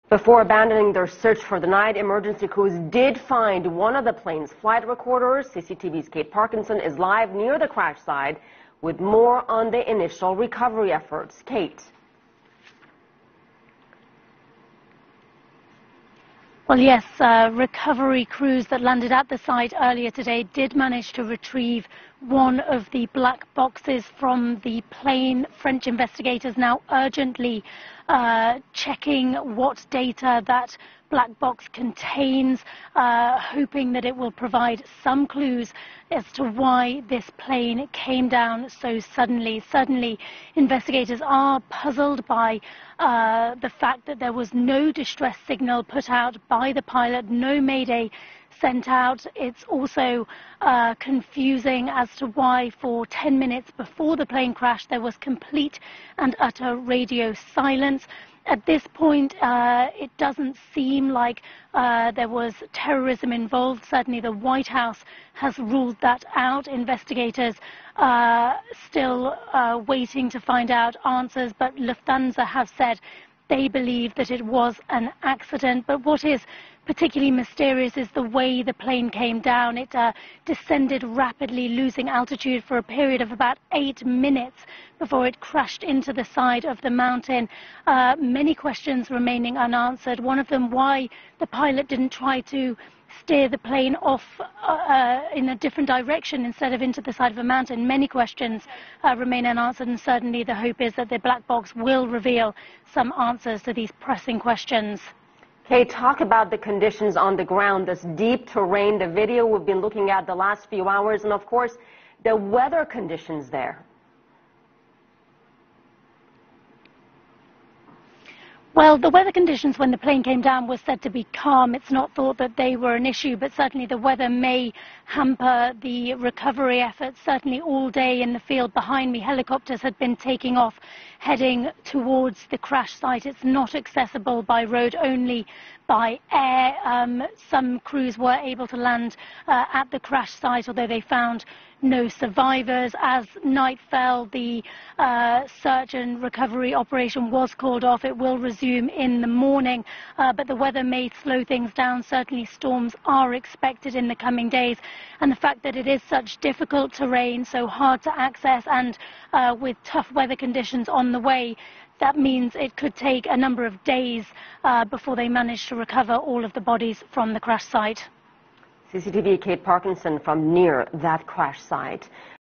Before abandoning their search for the night, emergency crews did find one of the plane's flight recorders. CCTV's Kate Parkinson is live near the crash site with more on the initial recovery efforts. Kate. Well, yes, recovery crews that landed at the site earlier today did manage to retrieve one of the black boxes from the plane. French investigators now urgently checking what data that black box contains, hoping that it will provide some clues as to why this plane came down so suddenly. Certainly, investigators are puzzled by the fact that there was no distress signal put out by the pilot, no mayday sent out. It's also confusing as to why for 10 minutes before the plane crashed there was complete and utter radio silence. At this point, it doesn't seem like there was terrorism involved. Certainly the White House has ruled that out. Investigators still waiting to find out answers, but Lufthansa have said they believe that it was an accident. But what is particularly mysterious is the way the plane came down. It descended rapidly, losing altitude for a period of about 8 minutes before it crashed into the side of the mountain. Many questions remaining unanswered. One of them, why the pilot didn't try to steer the plane off in a different direction instead of into the side of a mountain. Many questions remain unanswered, and certainly the hope is that the black box will reveal some answers to these pressing questions. Kate, talk about the conditions on the ground, this deep terrain, the video we've been looking at the last few hours, and of course the weather conditions there. Well, the weather conditions when the plane came down was said to be calm. It's not thought that they were an issue, but certainly the weather may hamper the recovery efforts. Certainly all day in the field behind me, helicopters had been taking off, heading towards the crash site. It's not accessible by road, only by air. Some crews were able to land at the crash site, although they found no survivors. As night fell, the search and recovery operation was called off. It will resume in the morning, but the weather may slow things down. Certainly storms are expected in the coming days, and the fact that it is such difficult terrain, so hard to access, and with tough weather conditions on the way, that means it could take a number of days before they manage to recover all of the bodies from the crash site. CCTV Kate Parkinson from near that crash site.